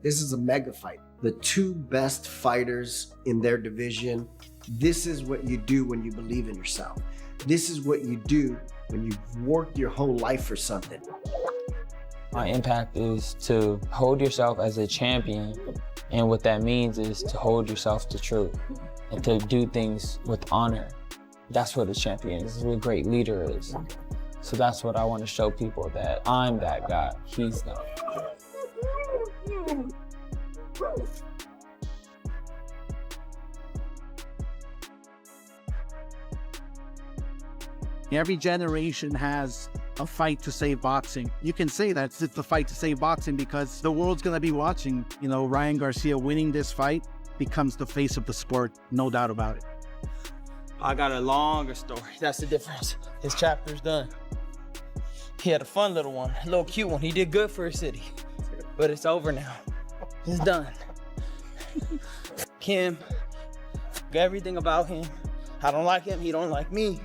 This is a mega fight. The two best fighters in their division. This is what you do when you believe in yourself. This is what you do when you've worked your whole life for something. My impact is to hold yourself as a champion. And what that means is to hold yourself to truth and to do things with honor. That's what a champion is, what a great leader is. So that's what I want to show people, that I'm that guy, he's not. Every generation has a fight to save boxing. You can say that it's the fight to save boxing because the world's gonna be watching. You know, Ryan Garcia winning this fight becomes the face of the sport, no doubt about it. I got a longer story. That's the difference. His chapter's done. He had a fun little one, a little cute one. He did good for his city, but it's over now. It's done. Him, everything about him. I don't like him, he don't like me.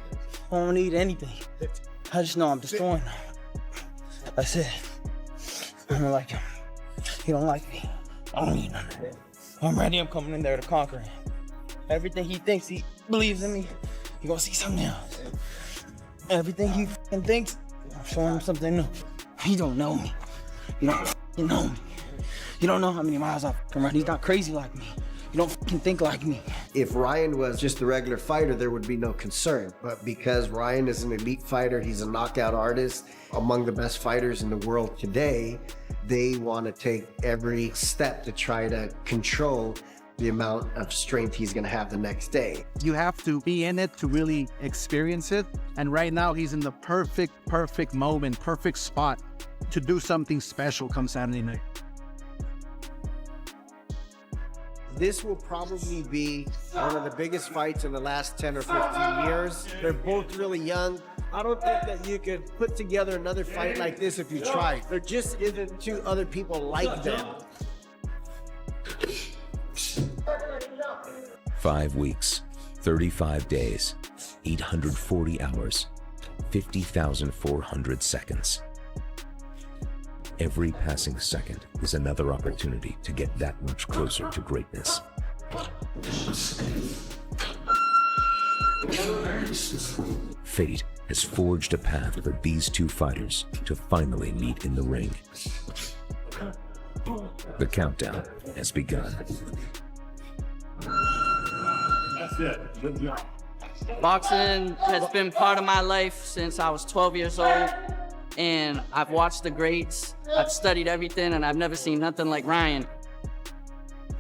I don't need anything. I just know I'm destroying him. That's it. I don't like him. He don't like me. I don't need none of that. I'm ready, I'm coming in there to conquer him. Everything he thinks he believes in me, he gonna see something else. Everything he thinks, I'm showing him something new. He don't know me. You don't know me. You don't know how many miles I can run. He's not crazy like me. You don't think like me. If Ryan was just a regular fighter, there would be no concern. But because Ryan is an elite fighter, he's a knockout artist, among the best fighters in the world today, they want to take every step to try to control the amount of strength he's going to have the next day. You have to be in it to really experience it. And right now he's in the perfect moment, perfect spot to do something special come Saturday night. This will probably be one of the biggest fights in the last 10 or 15 years. They're both really young. I don't think that you could put together another fight like this if you tried. There just isn't two other people like them. 5 weeks, 35 days, 840 hours, 50,400 seconds. Every passing second is another opportunity to get that much closer to greatness. Fate has forged a path for these two fighters to finally meet in the ring. The countdown has begun. That's it. Good job. Boxing has been part of my life since I was 12 years old, and I've watched the greats, I've studied everything, and I've never seen nothing like Ryan.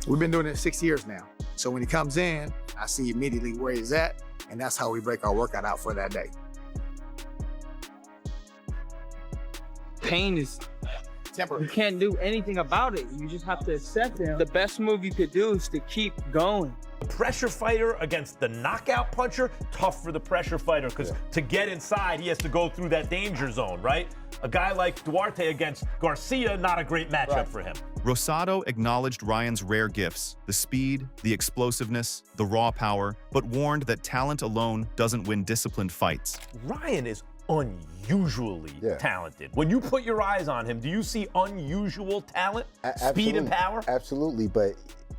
We've been doing it 6 years now. So when he comes in, I see immediately where he's at, and that's how we break our workout out for that day. Pain is Temporary. You can't do anything about it. You just have to accept it. The best move you could do is to keep going. The pressure fighter against the knockout puncher, tough for the pressure fighter because to get inside, he has to go through that danger zone, right? A guy like Duarte against Garcia, not a great matchup for him. Rosado acknowledged Ryan's rare gifts, the speed, the explosiveness, the raw power, but warned that talent alone doesn't win disciplined fights. Ryan is unusually talented. When you put your eyes on him, do you see unusual talent, speed and power? Absolutely, but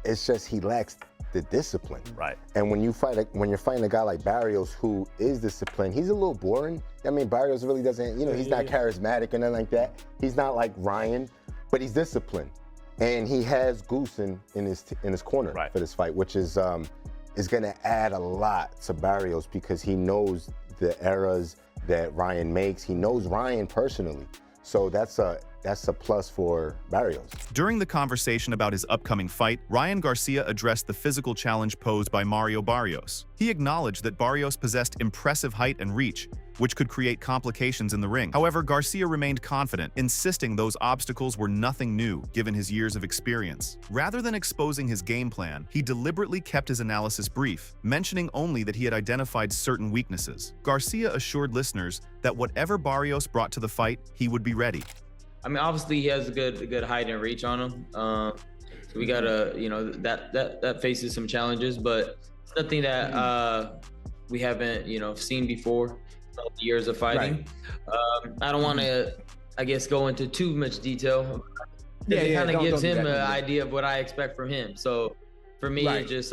it's just he lacks the discipline. Right. And when you're fighting a guy like Barrios who is disciplined, he's a little boring. I mean, Barrios really doesn't, he's not charismatic or nothing like that. He's not like Ryan, but he's disciplined. And he has Goose in his corner for this fight, which is gonna add a lot to Barrios because he knows the eras that Ryan makes. He knows Ryan personally. So that's a plus for Barrios. During the conversation about his upcoming fight, Ryan Garcia addressed the physical challenge posed by Mario Barrios. He acknowledged that Barrios possessed impressive height and reach, which could create complications in the ring. However, Garcia remained confident, insisting those obstacles were nothing new given his years of experience. Rather than exposing his game plan, he deliberately kept his analysis brief, mentioning only that he had identified certain weaknesses. Garcia assured listeners that whatever Barrios brought to the fight, he would be ready. I mean, obviously he has a good height and reach on him. So we gotta, that faces some challenges, but it's nothing that we haven't, seen before. Years of fighting. I don't want to, I guess, go into too much detail. because it kind of gives don't do him that an to me. idea of what I expect from him. So for me, Right. it just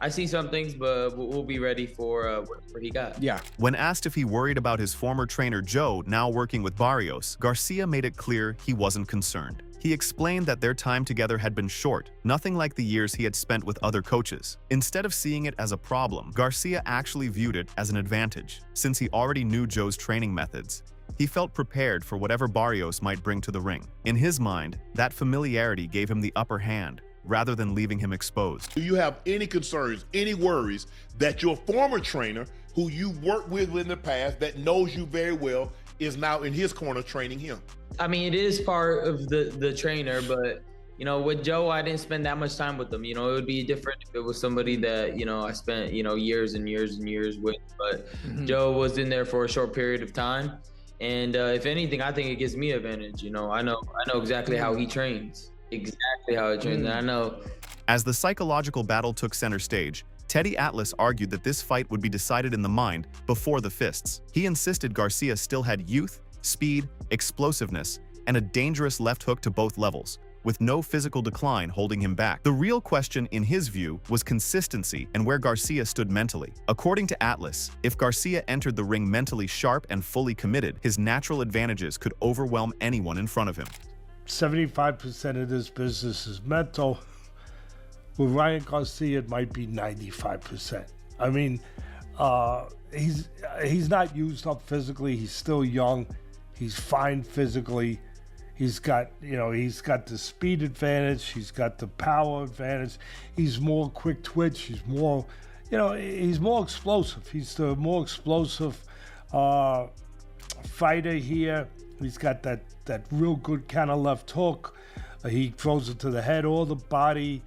I see some things, but we'll be ready for whatever he got. Yeah. When asked if he worried about his former trainer Joe now working with Barrios, Garcia made it clear he wasn't concerned. He explained that their time together had been short, nothing like the years he had spent with other coaches. Instead of seeing it as a problem, Garcia actually viewed it as an advantage, since he already knew Joe's training methods. He felt prepared for whatever Barrios might bring to the ring. In his mind, that familiarity gave him the upper hand, rather than leaving him exposed. Do you have any concerns, any worries that your former trainer, who you worked with in the past, that knows you very well, is now in his corner training him? I mean, it is part of the trainer, but you know, with Joe, I didn't spend that much time with him. You know, it would be different if it was somebody that, you know, I spent, you know, years and years and years with. But Joe was in there for a short period of time. And if anything, I think it gives me advantage. You know, I know exactly how he trains, exactly how he trains. And I know. As the psychological battle took center stage, Teddy Atlas argued that this fight would be decided in the mind before the fists. He insisted Garcia still had youth, speed, explosiveness, and a dangerous left hook to both levels, with no physical decline holding him back. The real question, in his view, was consistency and where Garcia stood mentally. According to Atlas, if Garcia entered the ring mentally sharp and fully committed, his natural advantages could overwhelm anyone in front of him. 75% of this business is mental. With Ryan Garcia, it might be 95%. I mean, he's not used up physically. He's still young. He's fine physically. He's got the speed advantage. He's got the power advantage. He's more quick twitch. He's more, he's more explosive. He's the more explosive fighter here. He's got that real good kind of left hook. He throws it to the head or the body.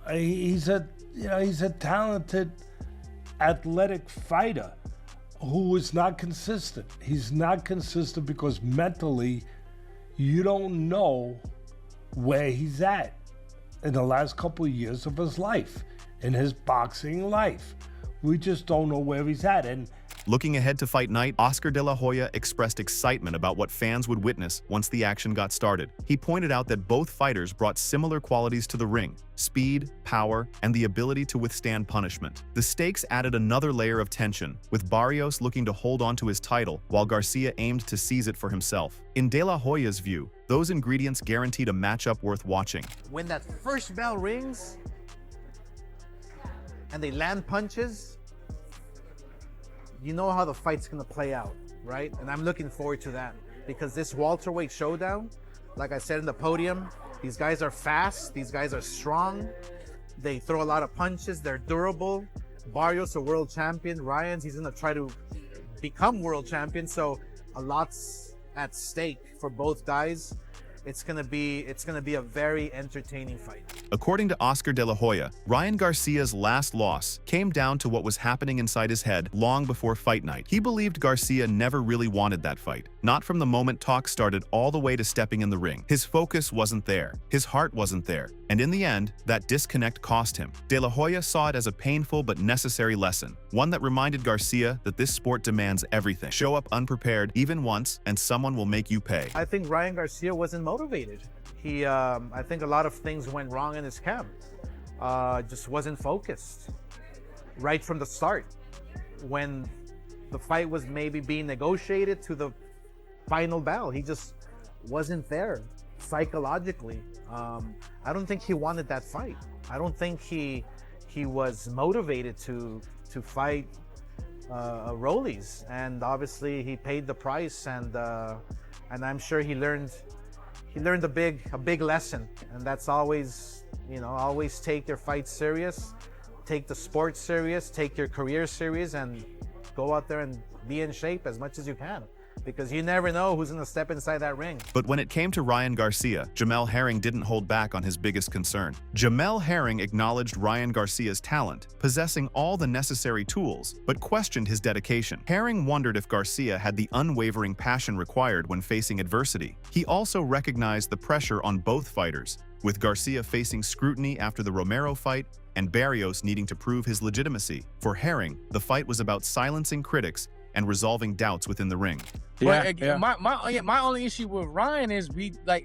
He's a talented, athletic fighter who is not consistent. He's not consistent because mentally, you don't know where he's at in the last couple of years of his life, in his boxing life. We just don't know where he's at. And looking ahead to fight night, Oscar De La Hoya expressed excitement about what fans would witness once the action got started. He pointed out that both fighters brought similar qualities to the ring: speed, power, and the ability to withstand punishment. The stakes added another layer of tension, with Barrios looking to hold on to his title while Garcia aimed to seize it for himself. In De La Hoya's view, those ingredients guaranteed a matchup worth watching. When that first bell rings and they land punches, you know how the fight's gonna play out, right? And I'm looking forward to that, because this welterweight showdown, like I said in the podium, these guys are fast, these guys are strong, they throw a lot of punches, they're durable. Barrios, a world champion. He's gonna try to become world champion, so a lot's at stake for both guys. It's gonna be a very entertaining fight. According to Oscar De La Hoya, Ryan Garcia's last loss came down to what was happening inside his head long before fight night. He believed Garcia never really wanted that fight, not from the moment talks started all the way to stepping in the ring. His focus wasn't there, his heart wasn't there, and in the end, that disconnect cost him. De La Hoya saw it as a painful but necessary lesson, one that reminded Garcia that this sport demands everything. Show up unprepared even once, and someone will make you pay. I think Ryan Garcia wasn't motivated. I think a lot of things went wrong in his camp. Just wasn't focused right from the start. When the fight was maybe being negotiated to the final bell, he just wasn't there psychologically. I don't think he wanted that fight. I don't think he was motivated to fight Rollies, and obviously he paid the price, and I'm sure he learned a big lesson, and that's always take your fight serious, take the sport serious, take your career serious, and go out there and be in shape as much as you can, because you never know who's going to step inside that ring. But when it came to Ryan Garcia, Jamel Herring didn't hold back on his biggest concern. Jamel Herring acknowledged Ryan Garcia's talent, possessing all the necessary tools, but questioned his dedication. Herring wondered if Garcia had the unwavering passion required when facing adversity. He also recognized the pressure on both fighters, with Garcia facing scrutiny after the Romero fight and Barrios needing to prove his legitimacy. For Herring, the fight was about silencing critics and resolving doubts within the ring. Yeah, My only issue with Ryan is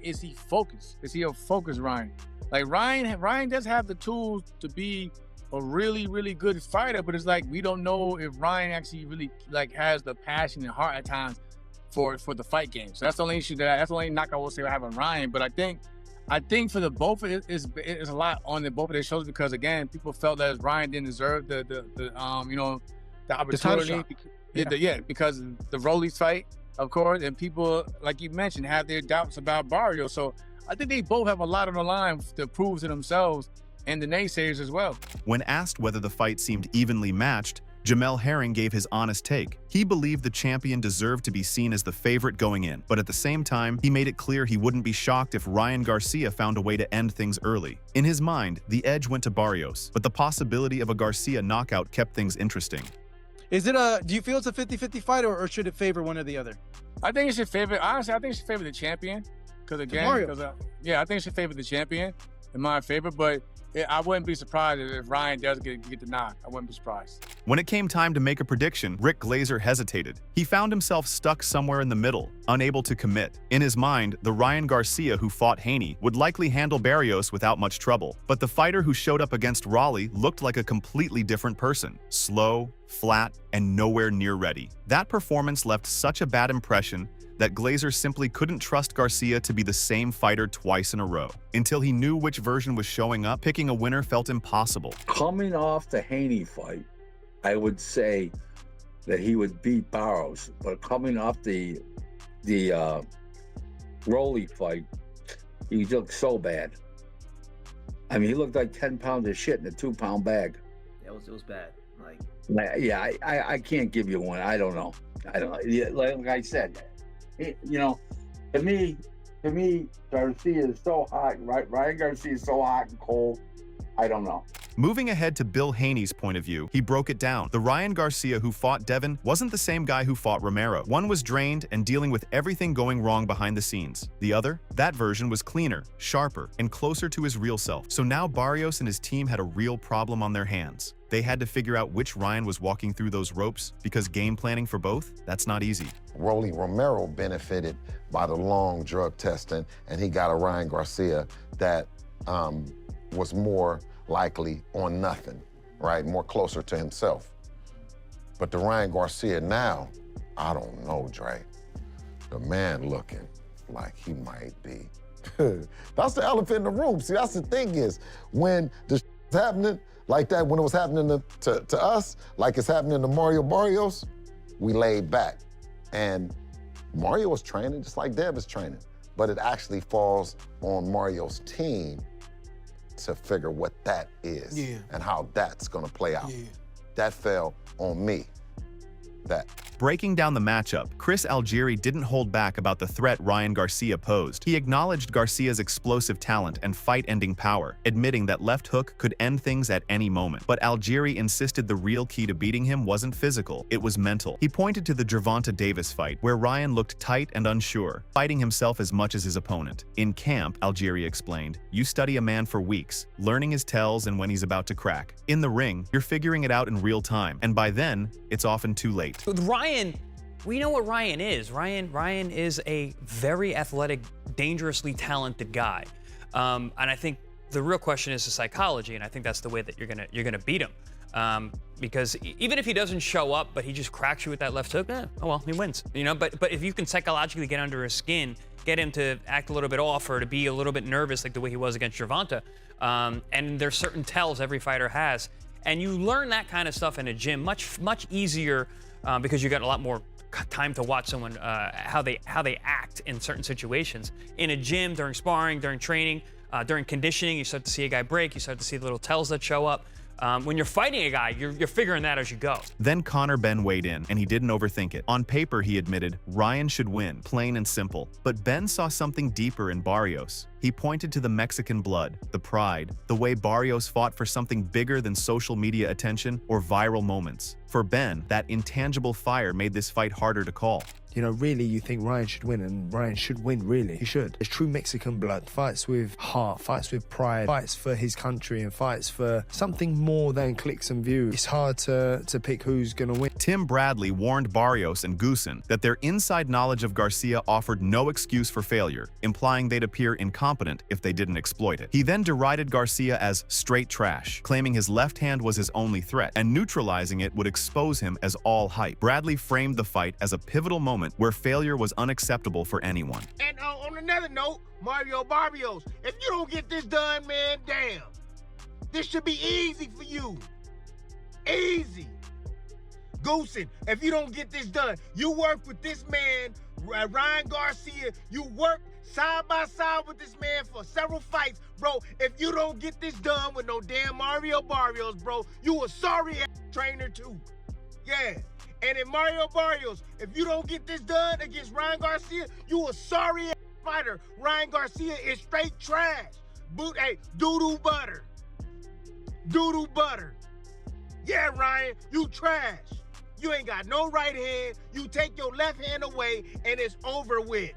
is he focused? Is he a focused Ryan? Like Ryan does have the tools to be a really, really good fighter, but it's like we don't know if Ryan actually really like has the passion and heart at times for the fight game. So that's the only issue that's the only knock I will say I have on Ryan. But I think for the both of it is a lot on the both of their shows because again, people felt that Ryan didn't deserve the opportunity. Because the Rollies fight, of course, and people like you mentioned have their doubts about Barrios. So I think they both have a lot on the line to prove to themselves and the naysayers as well. When asked whether the fight seemed evenly matched, Jamel Herring gave his honest take. He believed the champion deserved to be seen as the favorite going in, but at the same time, he made it clear he wouldn't be shocked if Ryan Garcia found a way to end things early. In his mind, the edge went to Barrios, but the possibility of a Garcia knockout kept things interesting. Do you feel it's a 50-50 fight or should it favor one or the other? I think it should favor, honestly, I think it should favor the champion. I think it should favor the champion in my favor, but I wouldn't be surprised if Ryan does get the knock. I wouldn't be surprised. When it came time to make a prediction, Rick Glazer hesitated. He found himself stuck somewhere in the middle, unable to commit. In his mind, the Ryan Garcia who fought Haney would likely handle Barrios without much trouble. But the fighter who showed up against Raleigh looked like a completely different person. Slow, flat, and nowhere near ready. That performance left such a bad impression that Glazer simply couldn't trust Garcia to be the same fighter twice in a row. Until he knew which version was showing up, picking a winner felt impossible. Coming off the Haney fight, I would say that he would beat Barrios, but coming off the Rolly fight, he looked so bad. I mean, he looked like 10 pounds of shit in a 2-pound bag. It was bad. Yeah, I can't give you one. I don't know. Yeah, like I said, to me, Garcia is so hot. Ryan Garcia is so hot and cold. I don't know. Moving ahead to Bill Haney's point of view, he broke it down. The Ryan Garcia who fought Devin wasn't the same guy who fought Romero. One was drained and dealing with everything going wrong behind the scenes. The other, that version was cleaner, sharper, and closer to his real self. So now Barrios and his team had a real problem on their hands. They had to figure out which Ryan was walking through those ropes because game planning for both, that's not easy. Rolly Romero benefited by the long drug testing, and he got a Ryan Garcia that was more likely on nothing, right? More closer to himself. But the Ryan Garcia now, I don't know, Dre. The man looking like he might be. That's the elephant in the room. See, that's the thing is, when the happening like that, when it was happening to us, like it's happening to Mario Barrios, we laid back. And Mario was training just like Dev is training. But it actually falls on Mario's team to figure what that is and how that's gonna play out. That fell on me. Breaking down the matchup, Chris Algieri didn't hold back about the threat Ryan Garcia posed. He acknowledged Garcia's explosive talent and fight-ending power, admitting that left hook could end things at any moment. But Algieri insisted the real key to beating him wasn't physical, it was mental. He pointed to the Gervonta Davis fight, where Ryan looked tight and unsure, fighting himself as much as his opponent. In camp, Algieri explained, you study a man for weeks, learning his tells and when he's about to crack. In the ring, you're figuring it out in real time, and by then, it's often too late. With Ryan, we know what Ryan is. Ryan is a very athletic, dangerously talented guy, and I think the real question is the psychology, and I think that's the way that you're gonna beat him, because even if he doesn't show up, but he just cracks you with that left hook, oh well, he wins, But if you can psychologically get under his skin, get him to act a little bit off or to be a little bit nervous, like the way he was against Gervonta, and there's certain tells every fighter has, and you learn that kind of stuff in a gym much easier. Because you got a lot more time to watch someone how they act in certain situations. In a gym, during sparring, during training, during conditioning, you start to see a guy break. You start to see the little tells that show up. When you're fighting a guy, you're figuring that as you go. Then Conor Ben weighed in, and he didn't overthink it. On paper, he admitted Ryan should win, plain and simple. But Ben saw something deeper in Barrios. He pointed to the Mexican blood, the pride, the way Barrios fought for something bigger than social media attention or viral moments. For Ben, that intangible fire made this fight harder to call. You know, really, you think Ryan should win, and Ryan should win, really. He should. There's true Mexican blood, fights with heart, fights with pride, fights for his country, and fights for something more than clicks and views. It's hard to pick who's going to win. Tim Bradley warned Barrios and Goosen that their inside knowledge of Garcia offered no excuse for failure, implying they'd appear incompetent if they didn't exploit it. He then derided Garcia as straight trash, claiming his left hand was his only threat, and neutralizing it would expose him as all hype. Bradley framed the fight as a pivotal moment where failure was unacceptable for anyone. And on another note, Mario Barrios, if you don't get this done, man, damn. This should be easy for you. Easy. Goosen, if you don't get this done, you work with this man, Ryan Garcia, you work side by side with this man for several fights, bro. If you don't get this done with no damn Mario Barrios, bro, you a sorry ass trainer too. Yeah. And in Mario Barrios, if you don't get this done against Ryan Garcia, you a sorry ass fighter. Ryan Garcia is straight trash. Hey, doo-doo butter. Doo-doo butter. Yeah, Ryan, you trash. You ain't got no right hand. You take your left hand away, and it's over with.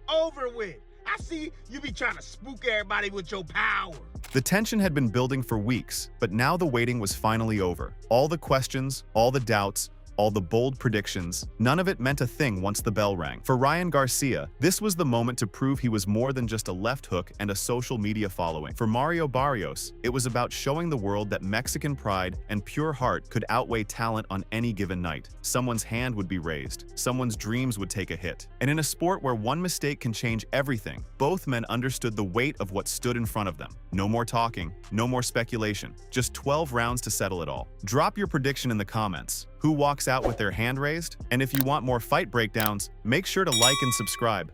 Over with. I see you be trying to spook everybody with your power. The tension had been building for weeks, but now the waiting was finally over. All the questions, all the doubts, all the bold predictions, none of it meant a thing once the bell rang. For Ryan Garcia, this was the moment to prove he was more than just a left hook and a social media following. For Mario Barrios, it was about showing the world that Mexican pride and pure heart could outweigh talent on any given night. Someone's hand would be raised, someone's dreams would take a hit. And in a sport where one mistake can change everything, both men understood the weight of what stood in front of them. No more talking, no more speculation, just 12 rounds to settle it all. Drop your prediction in the comments. Who walks out with their hand raised? And if you want more fight breakdowns, make sure to like and subscribe.